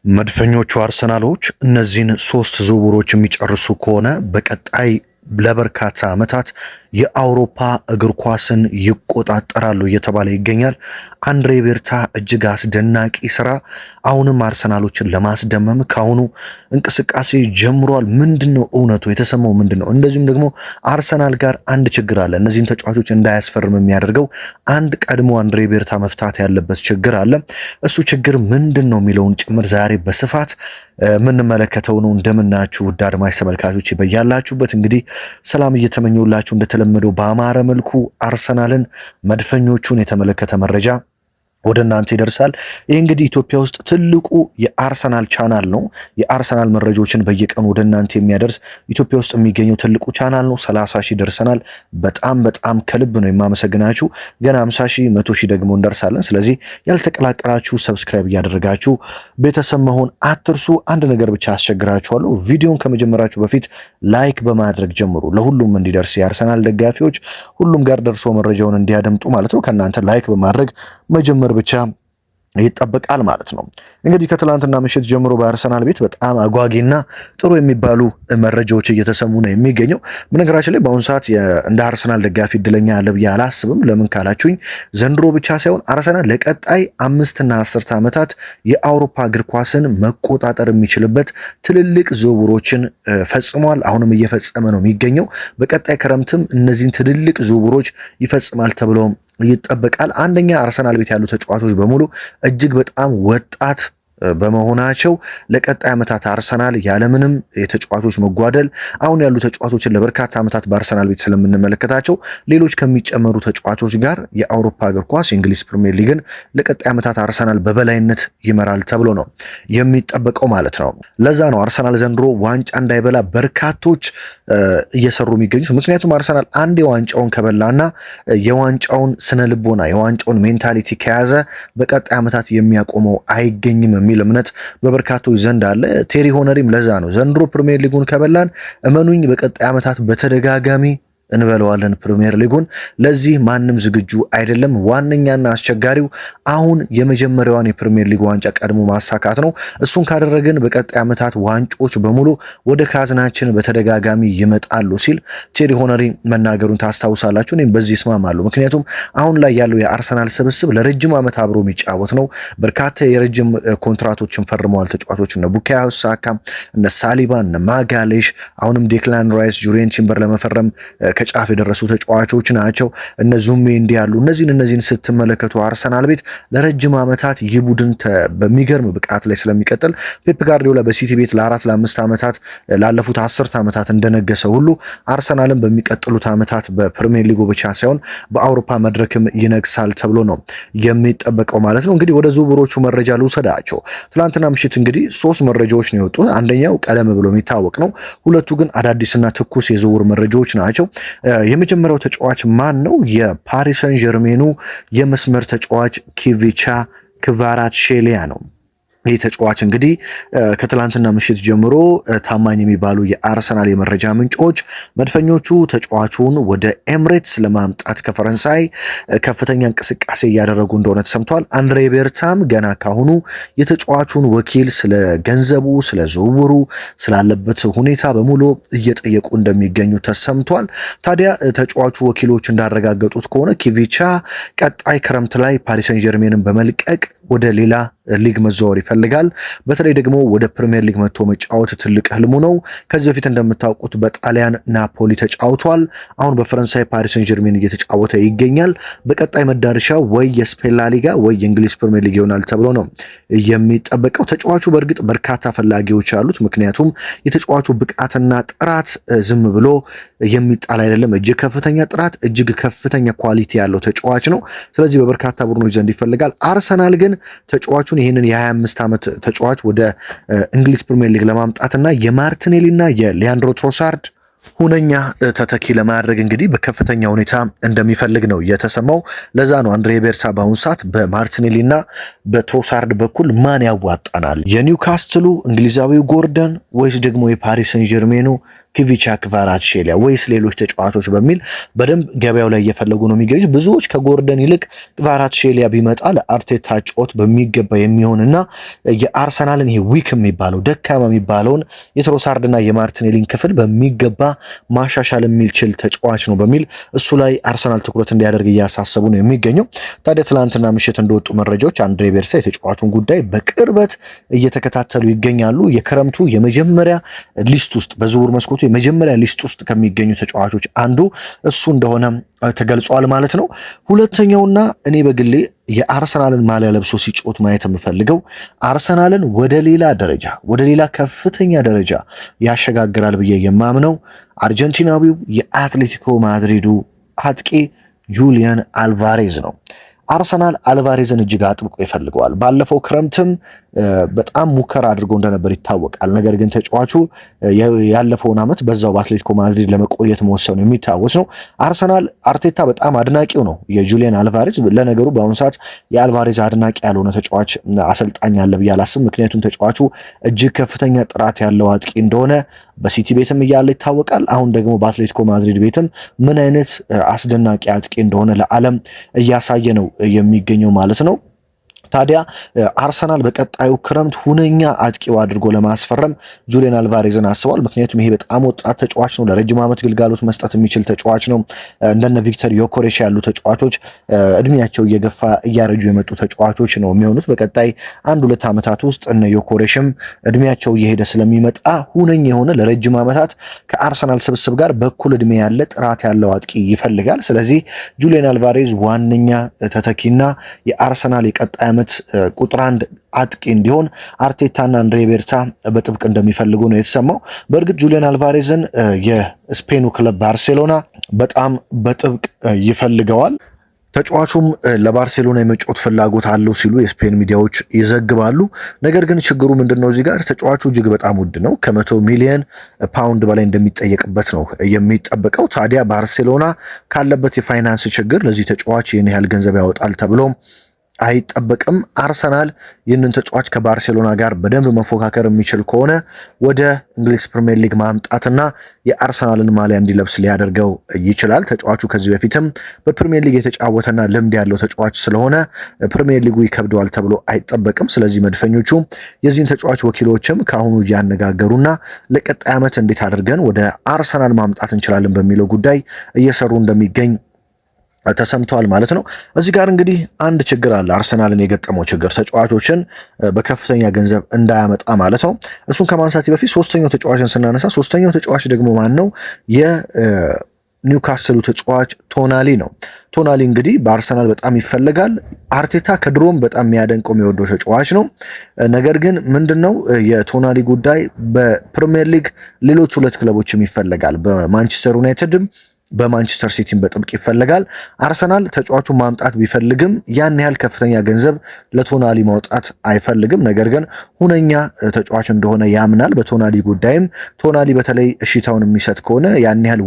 መድፈኞቹ አርሰናሎች እነዚህን ሶስት ዝውውሮች የሚጨርሱ ከሆነ በቀጣይ ለበርካታ ዓመታት የአውሮፓ እግር ኳስን ይቆጣጠራሉ እየተባለ ይገኛል። አንድሬ ቤርታ እጅግ አስደናቂ ስራ አሁንም አርሰናሎችን ለማስደመም ካሁኑ እንቅስቃሴ ጀምሯል። ምንድነው እውነቱ? የተሰማው ምንድነው? እንደዚሁም ደግሞ አርሰናል ጋር አንድ ችግር አለ። እነዚህን ተጫዋቾች እንዳያስፈርም የሚያደርገው አንድ ቀድሞ አንድሬ ቤርታ መፍታት ያለበት ችግር አለ። እሱ ችግር ምንድነው የሚለውን ጭምር ዛሬ በስፋት የምንመለከተው ነው። እንደምናችሁ ውድ አድማጭ ተመልካቾች በያላችሁበት እንግዲህ ሰላም እየተመኘውላችሁ እንደተለመደው በአማረ መልኩ አርሰናልን መድፈኞቹን የተመለከተ መረጃ ወደ እናንተ ይደርሳል። ይህ እንግዲህ ኢትዮጵያ ውስጥ ትልቁ የአርሰናል ቻናል ነው። የአርሰናል መረጃዎችን በየቀኑ ወደ እናንተ የሚያደርስ ኢትዮጵያ ውስጥ የሚገኘው ትልቁ ቻናል ነው። 30 ሺህ ደርሰናል። በጣም ከልብ ነው የማመሰግናችሁ። ገና 50 ሺህ 100 ሺህ ደግሞ እንደርሳለን። ስለዚህ ያልተቀላቀላችሁ ሰብስክራይብ እያደረጋችሁ ቤተሰብ መሆን አትርሱ። አንድ ነገር ብቻ አስቸግራችኋለሁ። ቪዲዮን ከመጀመራችሁ በፊት ላይክ በማድረግ ጀምሩ። ለሁሉም እንዲደርስ የአርሰናል ደጋፊዎች ሁሉም ጋር ደርሶ መረጃውን እንዲያደምጡ ማለት ነው። ከእናንተ ላይክ በማድረግ መጀመር ብቻ ይጠበቃል ማለት ነው። እንግዲህ ከትላንትና ምሽት ጀምሮ በአርሰናል ቤት በጣም አጓጊና ጥሩ የሚባሉ መረጃዎች እየተሰሙ ነው የሚገኘው። በነገራችን ላይ በአሁኑ ሰዓት እንደ አርሰናል ደጋፊ እድለኛ አለ ብዬ አላስብም። ለምን ካላችሁኝ ዘንድሮ ብቻ ሳይሆን አርሰናል ለቀጣይ 5 እና 10 ዓመታት የአውሮፓ እግር ኳስን መቆጣጠር የሚችልበት ትልልቅ ዝውውሮችን ፈጽሟል። አሁንም እየፈጸመ ነው የሚገኘው። በቀጣይ ክረምትም እነዚህን ትልልቅ ዝውውሮች ይፈጽማል ተብሎ ይጠበቃል። አንደኛ አርሰናል ቤት ያሉ ተጫዋቾች በሙሉ እጅግ በጣም ወጣት በመሆናቸው ለቀጣይ ዓመታት አርሰናል ያለምንም የተጫዋቾች መጓደል አሁን ያሉ ተጫዋቾችን ለበርካታ ዓመታት በአርሰናል ቤት ስለምንመለከታቸው ሌሎች ከሚጨመሩ ተጫዋቾች ጋር የአውሮፓ እግር ኳስ የእንግሊዝ ፕሪሚየር ሊግን ለቀጣይ ዓመታት አርሰናል በበላይነት ይመራል ተብሎ ነው የሚጠበቀው ማለት ነው። ለዛ ነው አርሰናል ዘንድሮ ዋንጫ እንዳይበላ በርካቶች እየሰሩ የሚገኙት። ምክንያቱም አርሰናል አንድ የዋንጫውን ከበላና የዋንጫውን ስነ ልቦና የዋንጫውን ሜንታሊቲ ከያዘ በቀጣይ ዓመታት የሚያቆመው አይገኝም የሚል እምነት በበርካቶች ዘንድ አለ። ቴሪ ሆነሪም ለዛ ነው ዘንድሮ ፕሪሚየር ሊጉን ከበላን እመኑኝ በቀጣይ ዓመታት በተደጋጋሚ እንበለዋለን ፕሪሚየር ሊጉን። ለዚህ ማንም ዝግጁ አይደለም። ዋነኛና አስቸጋሪው አሁን የመጀመሪያዋን የፕሪሚየር ሊግ ዋንጫ ቀድሞ ማሳካት ነው። እሱን ካደረግን በቀጣይ ዓመታት ዋንጮች በሙሉ ወደ ካዝናችን በተደጋጋሚ ይመጣሉ ሲል ቴሪ ሆነሪ መናገሩን ታስታውሳላችሁ። እኔም በዚህ እስማማለሁ። ምክንያቱም አሁን ላይ ያለው የአርሰናል ስብስብ ለረጅም ዓመት አብሮ የሚጫወት ነው። በርካታ የረጅም ኮንትራቶችን ፈርመዋል ተጫዋቾች እነ ቡካዮ ሳካ፣ እነ ሳሊባ፣ እነ ማጋሌሽ፣ አሁንም ዴክላን ራይስ፣ ጁሪየን ቲምበር ለመፈረም ከጫፍ የደረሱ ተጫዋቾች ናቸው። እነ ዙሜንዲ ያሉ እነዚህን ስትመለከቱ አርሰናል ቤት ለረጅም ዓመታት ይህ ቡድን በሚገርም ብቃት ላይ ስለሚቀጥል ፔፕ ጋርዲዮላ በሲቲ ቤት ለ4-5 ዓመታት ላለፉት 10 ዓመታት እንደነገሰ ሁሉ አርሰናልን በሚቀጥሉት ዓመታት በፕሪሚየር ሊጉ ብቻ ሳይሆን በአውሮፓ መድረክም ይነግሳል ተብሎ ነው የሚጠበቀው ማለት ነው። እንግዲህ ወደ ዝውውሮቹ መረጃ ልውሰዳቸው። ትላንትና ምሽት እንግዲህ 3 መረጃዎች ነው የወጡት። አንደኛው ቀደም ብሎ የሚታወቅ ነው። ሁለቱ ግን አዳዲስና ትኩስ የዝውውር መረጃዎች ናቸው። የመጀመሪያው ተጫዋች ማን ነው? የፓሪስ ሰን ጀርሜኑ የመስመር ተጫዋች ኪቪቻ ክቫራትስኬሊያ ነው። ይህ ተጫዋች እንግዲህ ከትላንትና ምሽት ጀምሮ ታማኝ የሚባሉ የአርሰናል የመረጃ ምንጮች መድፈኞቹ ተጫዋቹን ወደ ኤምሬትስ ለማምጣት ከፈረንሳይ ከፍተኛ እንቅስቃሴ እያደረጉ እንደሆነ ተሰምቷል። አንድሬ ቤርታም ገና ካሁኑ የተጫዋቹን ወኪል ስለ ገንዘቡ፣ ስለ ዝውውሩ፣ ስላለበት ሁኔታ በሙሉ እየጠየቁ እንደሚገኙ ተሰምቷል። ታዲያ ተጫዋቹ ወኪሎች እንዳረጋገጡት ከሆነ ኪቪቻ ቀጣይ ክረምት ላይ ፓሪስ ሰን ጀርሜንን በመልቀቅ ወደ ሌላ ሊግ መዘዋወር ይፈልጋል። በተለይ ደግሞ ወደ ፕሪሚየር ሊግ መጥቶ መጫወት ትልቅ ህልሙ ነው። ከዚህ በፊት እንደምታውቁት በጣሊያን ናፖሊ ተጫውቷል። አሁን በፈረንሳይ ፓሪስ ሰን ጀርሜን እየተጫወተ ይገኛል። በቀጣይ መዳረሻ ወይ የስፔን ላሊጋ ወይ የእንግሊዝ ፕሪሚየር ሊግ ይሆናል ተብሎ ነው የሚጠበቀው። ተጫዋቹ በእርግጥ በርካታ ፈላጊዎች አሉት። ምክንያቱም የተጫዋቹ ብቃትና ጥራት ዝም ብሎ የሚጣል አይደለም። እጅግ ከፍተኛ ጥራት፣ እጅግ ከፍተኛ ኳሊቲ ያለው ተጫዋች ነው። ስለዚህ በበርካታ ቡድኖች ዘንድ ይፈልጋል። አርሰናል ግን ተጫዋቹን ይህንን የ25 ዓመት ተጫዋች ወደ እንግሊዝ ፕሪሚየር ሊግ ለማምጣትና የማርቲኔሊና የሊያንድሮ ትሮሳርድ ሁነኛ ተተኪ ለማድረግ እንግዲህ በከፍተኛ ሁኔታ እንደሚፈልግ ነው የተሰማው። ለዛ ነው አንድሬ ቤርታ በአሁኑ ሰዓት በማርቲኔሊና በትሮሳርድ በኩል ማን ያዋጣናል፣ የኒውካስትሉ እንግሊዛዊው ጎርደን ወይስ ደግሞ የፓሪስ ሰን ጀርሜኑ ኪቪቻ ክቫራትስኬሊያ ወይስ ሌሎች ተጫዋቾች በሚል በደንብ ገበያው ላይ እየፈለጉ ነው የሚገኙት። ብዙዎች ከጎርደን ይልቅ ክቫራትስኬሊያ ቢመጣ ለአርቴታ ጮት በሚገባ የሚሆንና የአርሰናልን ይሄ ዊክ የሚባለው ደካማ የሚባለውን የትሮሳርድና የማርቲኔሊን ክፍል በሚገባ ማሻሻል የሚችል ተጫዋች ነው በሚል እሱ ላይ አርሰናል ትኩረት እንዲያደርግ እያሳሰቡ ነው የሚገኘው። ታዲያ ትላንትና ምሽት እንደወጡ መረጃዎች አንድሬ ቤርሳ የተጫዋቹን ጉዳይ በቅርበት እየተከታተሉ ይገኛሉ። የክረምቱ የመጀመሪያ ሊስት ውስጥ በዝውውር መስኮቱ የመጀመሪያ ሊስት ውስጥ ከሚገኙ ተጫዋቾች አንዱ እሱ እንደሆነ ተገልጿል ማለት ነው። ሁለተኛውና እኔ በግሌ የአርሰናልን ማሊያ ለብሶ ሲጮት ማየት የምፈልገው አርሰናልን ወደ ሌላ ደረጃ ወደ ሌላ ከፍተኛ ደረጃ ያሸጋግራል ብዬ የማምነው አርጀንቲናዊው የአትሌቲኮ ማድሪዱ አጥቂ ጁሊያን አልቫሬዝ ነው። አርሰናል አልቫሬዝን እጅግ አጥብቆ ይፈልገዋል። ባለፈው ክረምትም በጣም ሙከራ አድርጎ እንደነበር ይታወቃል። ነገር ግን ተጫዋቹ ያለፈውን ዓመት በዛው በአትሌቲኮ ማድሪድ ለመቆየት መወሰኑ የሚታወስ ነው። አርሰናል አርቴታ በጣም አድናቂው ነው የጁሊያን አልቫሬዝ። ለነገሩ በአሁኑ ሰዓት የአልቫሬዝ አድናቂ ያልሆነ ተጫዋች አሰልጣኝ አለ ብዬ አላስብም። ምክንያቱም ተጫዋቹ እጅግ ከፍተኛ ጥራት ያለው አጥቂ እንደሆነ በሲቲ ቤትም እያለ ይታወቃል። አሁን ደግሞ በአትሌቲኮ ማድሪድ ቤትም ምን አይነት አስደናቂ አጥቂ እንደሆነ ለዓለም እያሳየ ነው የሚገኘው ማለት ነው። ታዲያ አርሰናል በቀጣዩ ክረምት ሁነኛ አጥቂው አድርጎ ለማስፈረም ጁሊያን አልቫሬዝን አስቧል። ምክንያቱም ይሄ በጣም ወጣት ተጫዋች ነው፣ ለረጅም ዓመት ግልጋሎት መስጠት የሚችል ተጫዋች ነው። እንደነ ቪክተር ዮኮሬሽ ያሉ ተጫዋቾች እድሜያቸው እየገፋ እያረጁ የመጡ ተጫዋቾች ነው የሚሆኑት። በቀጣይ 1-2 ዓመታት ውስጥ እነ ዮኮሬሽም እድሜያቸው እየሄደ ስለሚመጣ ሁነኛ የሆነ ለረጅም ዓመታት ከአርሰናል ስብስብ ጋር በኩል እድሜ ያለ ጥራት ያለው አጥቂ ይፈልጋል። ስለዚህ ጁሊያን አልቫሬዝ ዋነኛ ተተኪና የአርሰናል የቀጣይ ቁጥር 1 አጥቂ እንዲሆን አርቴታና አንድሬ ቤርታ በጥብቅ እንደሚፈልጉ ነው የተሰማው። በእርግጥ ጁሊያን አልቫሬዝን የስፔኑ ክለብ ባርሴሎና በጣም በጥብቅ ይፈልገዋል። ተጫዋቹም ለባርሴሎና የመጫወት ፍላጎት አለው ሲሉ የስፔን ሚዲያዎች ይዘግባሉ። ነገር ግን ችግሩ ምንድነው? እዚህ ጋር ተጫዋቹ እጅግ በጣም ውድ ነው። ከ100 ሚሊዮን ፓውንድ በላይ እንደሚጠየቅበት ነው የሚጠበቀው። ታዲያ ባርሴሎና ካለበት የፋይናንስ ችግር ለዚህ ተጫዋች ይህን ያህል ገንዘብ ያወጣል ተብሎ አይጠበቅም። አርሰናል ይህንን ተጫዋች ከባርሴሎና ጋር በደንብ መፎካከር የሚችል ከሆነ ወደ እንግሊዝ ፕሪሚየር ሊግ ማምጣትና የአርሰናልን ማሊያ እንዲለብስ ሊያደርገው ይችላል። ተጫዋቹ ከዚህ በፊትም በፕሪሚየር ሊግ የተጫወተና ልምድ ያለው ተጫዋች ስለሆነ ፕሪሚየር ሊጉ ይከብደዋል ተብሎ አይጠበቅም። ስለዚህ መድፈኞቹ የዚህን ተጫዋች ወኪሎችም ከአሁኑ እያነጋገሩና ለቀጣይ ዓመት እንዴት አድርገን ወደ አርሰናል ማምጣት እንችላለን በሚለው ጉዳይ እየሰሩ እንደሚገኝ ተሰምቷል ማለት ነው። እዚህ ጋር እንግዲህ አንድ ችግር አለ፣ አርሰናልን የገጠመው ችግር ተጫዋቾችን በከፍተኛ ገንዘብ እንዳያመጣ ማለት ነው። እሱን ከማንሳት በፊት ሶስተኛው ተጫዋችን ስናነሳ ሶስተኛው ተጫዋች ደግሞ ማን ነው? የኒውካስሉ ተጫዋች ቶናሊ ነው። ቶናሊ እንግዲህ በአርሰናል በጣም ይፈልጋል። አርቴታ ከድሮም በጣም የሚያደንቀው የሚወደው ተጫዋች ነው። ነገር ግን ምንድነው የቶናሊ ጉዳይ በፕሪሚየር ሊግ ሌሎች 2 ክለቦችም ይፈልጋል። በማንቸስተር ዩናይትድም በማንቸስተር ሲቲም በጥብቅ ይፈልጋል። አርሰናል ተጫዋቹን ማምጣት ቢፈልግም ያን ያህል ከፍተኛ ገንዘብ ለቶናሊ ማውጣት አይፈልግም። ነገር ግን ሁነኛ ተጫዋች እንደሆነ ያምናል። በቶናሊ ጉዳይም ቶናሊ በተለይ እሽታውን የሚሰጥ ከሆነ ያን ያህል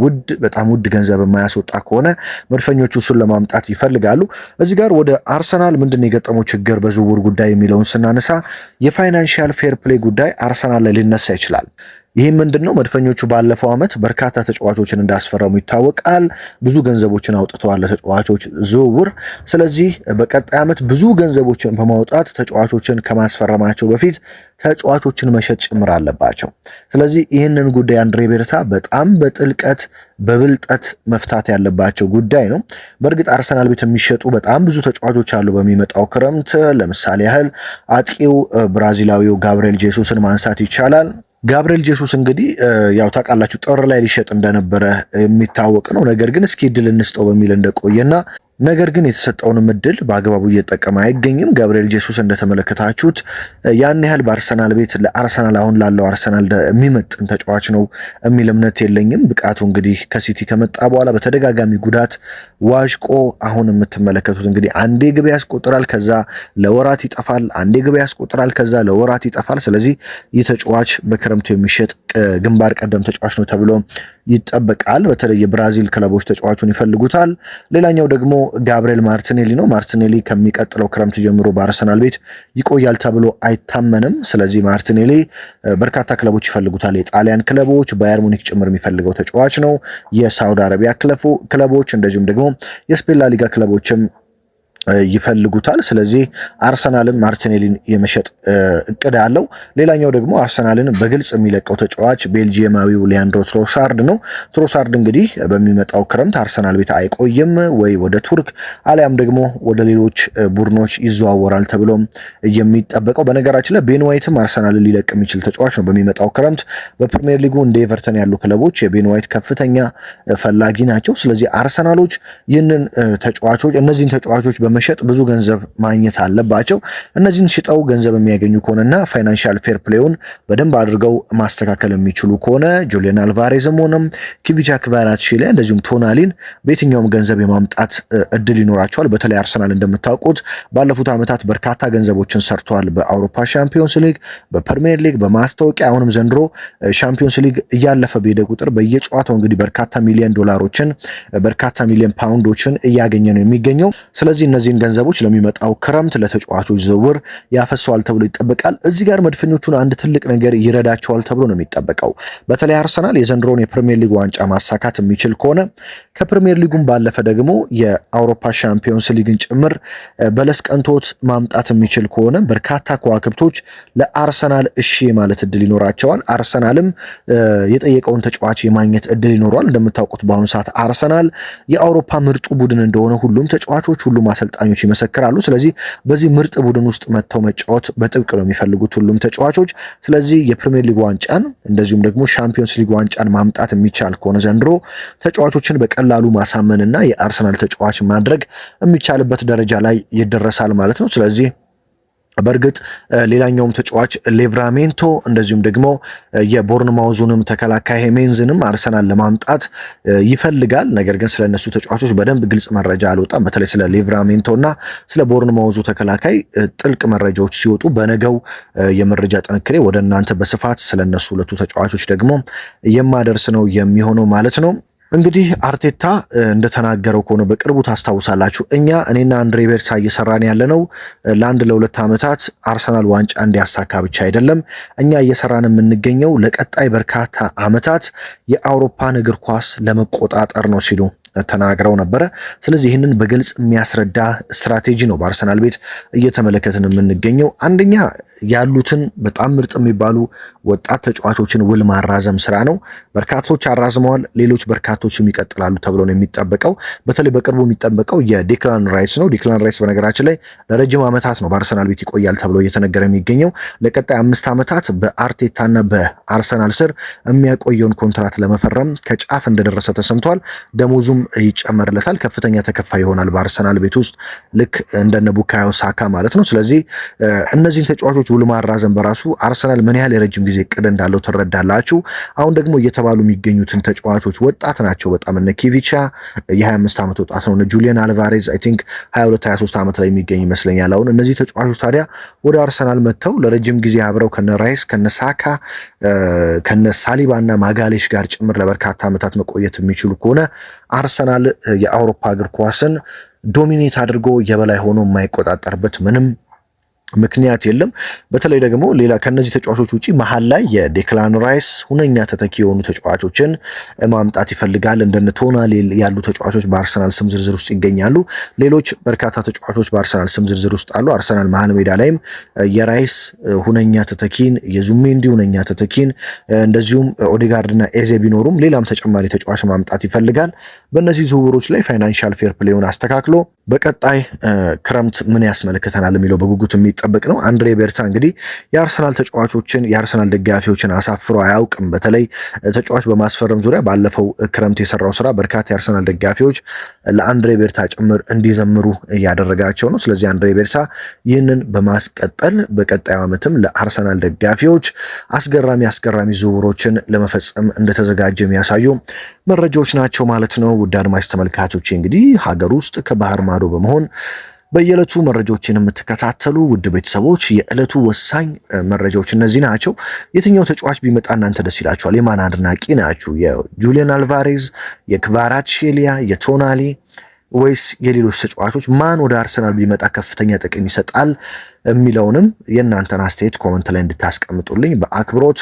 በጣም ውድ ገንዘብ የማያስወጣ ከሆነ መድፈኞቹ እሱን ለማምጣት ይፈልጋሉ። እዚህ ጋር ወደ አርሰናል ምንድነው የገጠመው ችግር በዝውውር ጉዳይ የሚለውን ስናነሳ የፋይናንሻል ፌር ፕሌይ ጉዳይ አርሰናል ላይ ሊነሳ ይችላል። ይህም ምንድነው? መድፈኞቹ ባለፈው ዓመት በርካታ ተጫዋቾችን እንዳስፈረሙ ይታወቃል። ብዙ ገንዘቦችን አውጥተዋል ለተጫዋቾች ዝውውር። ስለዚህ በቀጣይ ዓመት ብዙ ገንዘቦችን በማውጣት ተጫዋቾችን ከማስፈረማቸው በፊት ተጫዋቾችን መሸጥ ጭምር አለባቸው። ስለዚህ ይህንን ጉዳይ አንድሬ ቤርታ በጣም በጥልቀት በብልጠት መፍታት ያለባቸው ጉዳይ ነው። በእርግጥ አርሰናል ቤት የሚሸጡ በጣም ብዙ ተጫዋቾች አሉ በሚመጣው ክረምት። ለምሳሌ ያህል አጥቂው ብራዚላዊው ጋብሪኤል ጄሱስን ማንሳት ይቻላል። ጋብሪኤል ጄሱስ እንግዲህ ያው ታውቃላችሁ ጥር ላይ ሊሸጥ እንደነበረ የሚታወቅ ነው። ነገር ግን እስኪ እድል እንስጠው በሚል እንደቆየና ነገር ግን የተሰጠውንም እድል በአግባቡ እየተጠቀመ አይገኝም። ጋብሪኤል ጄሱስ እንደተመለከታችሁት ያን ያህል በአርሰናል ቤት ለአርሰናል አሁን ላለው አርሰናል የሚመጥን ተጫዋች ነው የሚል እምነት የለኝም። ብቃቱ እንግዲህ ከሲቲ ከመጣ በኋላ በተደጋጋሚ ጉዳት ዋዥቆ አሁን የምትመለከቱት እንግዲህ አንዴ ግብ ያስቆጥራል፣ ከዛ ለወራት ይጠፋል፣ አንዴ ግብ ያስቆጥራል፣ ከዛ ለወራት ይጠፋል። ስለዚህ ይህ ተጫዋች በክረምቱ የሚሸጥ ግንባር ቀደም ተጫዋች ነው ተብሎ ይጠበቃል። በተለይ የብራዚል ክለቦች ተጫዋቹን ይፈልጉታል። ሌላኛው ደግሞ ጋብሪኤል ማርቲኔሊ ነው። ማርቲኔሊ ከሚቀጥለው ክረምት ጀምሮ በአርሰናል ቤት ይቆያል ተብሎ አይታመንም። ስለዚህ ማርቲኔሊ በርካታ ክለቦች ይፈልጉታል። የጣሊያን ክለቦች፣ ባየር ሙኒክ ጭምር የሚፈልገው ተጫዋች ነው። የሳውዲ አረቢያ ክለቦች እንደዚሁም ደግሞ የስፔን ላሊጋ ክለቦችም ይፈልጉታል። ስለዚህ አርሰናልም ማርቲኔሊን የመሸጥ እቅድ አለው። ሌላኛው ደግሞ አርሰናልን በግልጽ የሚለቀው ተጫዋች ቤልጂየማዊው ሊያንድሮ ትሮሳርድ ነው። ትሮሳርድ እንግዲህ በሚመጣው ክረምት አርሰናል ቤት አይቆይም ወይ ወደ ቱርክ አሊያም ደግሞ ወደ ሌሎች ቡድኖች ይዘዋወራል ተብሎ የሚጠበቀው። በነገራችን ላይ ቤን ዋይትም አርሰናልን ሊለቅ የሚችል ተጫዋች ነው በሚመጣው ክረምት። በፕሪሚየር ሊጉ እንደ ኤቨርተን ያሉ ክለቦች የቤን ዋይት ከፍተኛ ፈላጊ ናቸው። ስለዚህ አርሰናሎች እነዚህን ተጫዋቾች በመሸጥ ብዙ ገንዘብ ማግኘት አለባቸው። እነዚህን ሽጠው ገንዘብ የሚያገኙ ከሆነና ፋይናንሻል ፌር ፕሌውን በደንብ አድርገው ማስተካከል የሚችሉ ከሆነ ጁሊያን አልቫሬዝም ሆነም ኪቪቻ ክቫራትስኬሊያ እንደዚሁም ቶናሊን በየትኛውም ገንዘብ የማምጣት እድል ይኖራቸዋል። በተለይ አርሰናል እንደምታውቁት ባለፉት ዓመታት በርካታ ገንዘቦችን ሰርተዋል። በአውሮፓ ሻምፒዮንስ ሊግ፣ በፕሪሚየር ሊግ፣ በማስታወቂያ አሁንም ዘንድሮ ሻምፒዮንስ ሊግ እያለፈ በሄደ ቁጥር በየጨዋታው እንግዲህ በርካታ ሚሊዮን ዶላሮችን በርካታ ሚሊዮን ፓውንዶችን እያገኘ ነው የሚገኘው። ስለዚህ እነዚህን ገንዘቦች ለሚመጣው ክረምት ለተጫዋቾች ዝውውር ያፈሰዋል ተብሎ ይጠበቃል። እዚህ ጋር መድፈኞቹን አንድ ትልቅ ነገር ይረዳቸዋል ተብሎ ነው የሚጠበቀው። በተለይ አርሰናል የዘንድሮን የፕሪሚየር ሊግ ዋንጫ ማሳካት የሚችል ከሆነ ከፕሪሚየር ሊጉም ባለፈ ደግሞ የአውሮፓ ሻምፒዮንስ ሊግን ጭምር በለስ ቀንቶት ማምጣት የሚችል ከሆነ በርካታ ከዋክብቶች ለአርሰናል እሺ ማለት እድል ይኖራቸዋል። አርሰናልም የጠየቀውን ተጫዋች የማግኘት እድል ይኖረዋል። እንደምታውቁት በአሁኑ ሰዓት አርሰናል የአውሮፓ ምርጡ ቡድን እንደሆነ ሁሉም ተጫዋቾች ሁሉም አሰልጣኞች ይመሰክራሉ። ስለዚህ በዚህ ምርጥ ቡድን ውስጥ መጥተው መጫወት በጥብቅ ነው የሚፈልጉት ሁሉም ተጫዋቾች። ስለዚህ የፕሪሚየር ሊግ ዋንጫን እንደዚሁም ደግሞ ሻምፒዮንስ ሊግ ዋንጫን ማምጣት የሚቻል ከሆነ ዘንድሮ ተጫዋቾችን በቀላሉ ማሳመንና የአርሰናል ተጫዋች ማድረግ የሚቻልበት ደረጃ ላይ ይደረሳል ማለት ነው። ስለዚህ በእርግጥ ሌላኛውም ተጫዋች ሌቭራሜንቶ እንደዚሁም ደግሞ የቦርንማውዙንም ተከላካይ ሄሜንዝንም አርሰናል ለማምጣት ይፈልጋል። ነገር ግን ስለነሱ ተጫዋቾች በደንብ ግልጽ መረጃ አልወጣም። በተለይ ስለ ሌቭራሜንቶና ስለ ቦርንማውዙ ተከላካይ ጥልቅ መረጃዎች ሲወጡ በነገው የመረጃ ጥንክሬ ወደ እናንተ በስፋት ስለነሱ ሁለቱ ተጫዋቾች ደግሞ የማደርስ ነው የሚሆነው ማለት ነው። እንግዲህ አርቴታ እንደተናገረው ከሆነ በቅርቡ ታስታውሳላችሁ እኔና አንድሬ ቤርታ እየሰራን ያለነው ለ1-2 ዓመታት አርሰናል ዋንጫ እንዲያሳካ ብቻ አይደለም። እኛ እየሰራን የምንገኘው ለቀጣይ በርካታ ዓመታት የአውሮፓን እግር ኳስ ለመቆጣጠር ነው ሲሉ ተናግረው ነበረ። ስለዚህ ይህንን በግልጽ የሚያስረዳ ስትራቴጂ ነው በአርሰናል ቤት እየተመለከትን የምንገኘው። አንደኛ ያሉትን በጣም ምርጥ የሚባሉ ወጣት ተጫዋቾችን ውል ማራዘም ስራ ነው። በርካቶች አራዝመዋል፣ ሌሎች በርካቶችም ይቀጥላሉ ተብሎ ነው የሚጠበቀው። በተለይ በቅርቡ የሚጠበቀው የዴክላን ራይስ ነው። ዴክላን ራይስ በነገራችን ላይ ለረጅም ዓመታት ነው በአርሰናል ቤት ይቆያል ተብሎ እየተነገረ የሚገኘው። ለቀጣይ 5 ዓመታት በአርቴታና በአርሰናል ስር የሚያቆየውን ኮንትራት ለመፈረም ከጫፍ እንደደረሰ ተሰምቷል። ደሞዙም ይጨመርለታል። ከፍተኛ ተከፋይ ይሆናል በአርሰናል ቤት ውስጥ ልክ እንደነ ቡካዮ ሳካ ማለት ነው። ስለዚህ እነዚህን ተጫዋቾች ውል ማራዘም በራሱ አርሰናል ምን ያህል የረጅም ጊዜ እቅድ እንዳለው ትረዳላችሁ። አሁን ደግሞ እየተባሉ የሚገኙትን ተጫዋቾች ወጣት ናቸው በጣም እነ ኪቪቻ የ25 ዓመት ወጣት ነው። እነ ጁሊያን አልቫሬዝ አይ ቲንክ 22-23 ዓመት ላይ የሚገኝ ይመስለኛል። አሁን እነዚህ ተጫዋቾች ታዲያ ወደ አርሰናል መጥተው ለረጅም ጊዜ አብረው ከነ ራይስ ከነ ሳካ ከነ ሳሊባ እና ማጋሌሽ ጋር ጭምር ለበርካታ ዓመታት መቆየት የሚችሉ ከሆነ አርሰናል የአውሮፓ እግር ኳስን ዶሚኔት አድርጎ የበላይ ሆኖ የማይቆጣጠርበት ምንም ምክንያት የለም። በተለይ ደግሞ ሌላ ከነዚህ ተጫዋቾች ውጪ መሃል ላይ የዴክላን ራይስ ሁነኛ ተተኪ የሆኑ ተጫዋቾችን ማምጣት ይፈልጋል። እንደነ ቶናሊ ያሉ ተጫዋቾች በአርሰናል ስም ዝርዝር ውስጥ ይገኛሉ። ሌሎች በርካታ ተጫዋቾች በአርሰናል ስም ዝርዝር ውስጥ አሉ። አርሰናል መሃል ሜዳ ላይም የራይስ ሁነኛ ተተኪን፣ የዙሜንዲ ሁነኛ ተተኪን እንደዚሁም ኦዴጋርድና ኤዜ ቢኖሩም ሌላም ተጨማሪ ተጫዋች ማምጣት ይፈልጋል። በእነዚህ ዝውውሮች ላይ ፋይናንሻል ፌር ፕሌውን አስተካክሎ በቀጣይ ክረምት ምን ያስመለክተናል የሚለው በጉጉት የሚጠበቅ ነው። አንድሬ ቤርታ እንግዲህ የአርሰናል ተጫዋቾችን የአርሰናል ደጋፊዎችን አሳፍሮ አያውቅም። በተለይ ተጫዋች በማስፈረም ዙሪያ ባለፈው ክረምት የሰራው ስራ በርካታ የአርሰናል ደጋፊዎች ለአንድሬ ቤርታ ጭምር እንዲዘምሩ እያደረጋቸው ነው። ስለዚህ አንድሬ ቤርታ ይህንን በማስቀጠል በቀጣዩ ዓመትም ለአርሰናል ደጋፊዎች አስገራሚ ዝውውሮችን ለመፈጸም እንደተዘጋጀ የሚያሳዩ መረጃዎች ናቸው ማለት ነው። ውድ አድማጭ ተመልካቾች እንግዲህ ሀገር ውስጥ ከባህር ማዶ በመሆን በየዕለቱ መረጃዎችን የምትከታተሉ ውድ ቤተሰቦች የዕለቱ ወሳኝ መረጃዎች እነዚህ ናቸው። የትኛው ተጫዋች ቢመጣ እናንተ ደስ ይላችኋል? የማን አድናቂ ናችሁ? የጁሊያን አልቫሬዝ፣ የክቫራትስኬሊያ፣ የቶናሊ ወይስ የሌሎች ተጫዋቾች ማን ወደ አርሰናል ቢመጣ ከፍተኛ ጥቅም ይሰጣል የሚለውንም የእናንተን አስተያየት ኮመንት ላይ እንድታስቀምጡልኝ በአክብሮት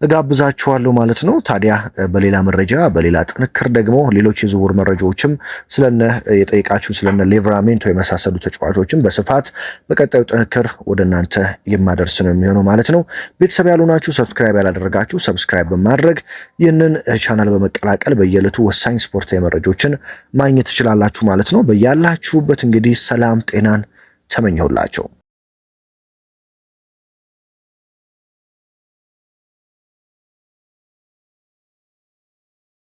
እጋብዛችኋለሁ ማለት ነው። ታዲያ በሌላ መረጃ በሌላ ጥንክር ደግሞ ሌሎች የዝውውር መረጃዎችም ስለነ የጠይቃችሁ ስለነ ሊቨራሜንቶ የመሳሰሉ ተጫዋቾችም በስፋት በቀጣዩ ጥንክር ወደ እናንተ የማደርስ ነው የሚሆነው ማለት ነው። ቤተሰብ ያልሆናችሁ ሰብስክራይብ ያላደረጋችሁ ሰብስክራይብ በማድረግ ይህንን ቻናል በመቀላቀል በየዕለቱ ወሳኝ ስፖርታዊ መረጃዎችን ማግኘት ትችላላችሁ ማለት ነው። በያላችሁበት እንግዲህ ሰላም ጤናን ተመኘሁላችሁ።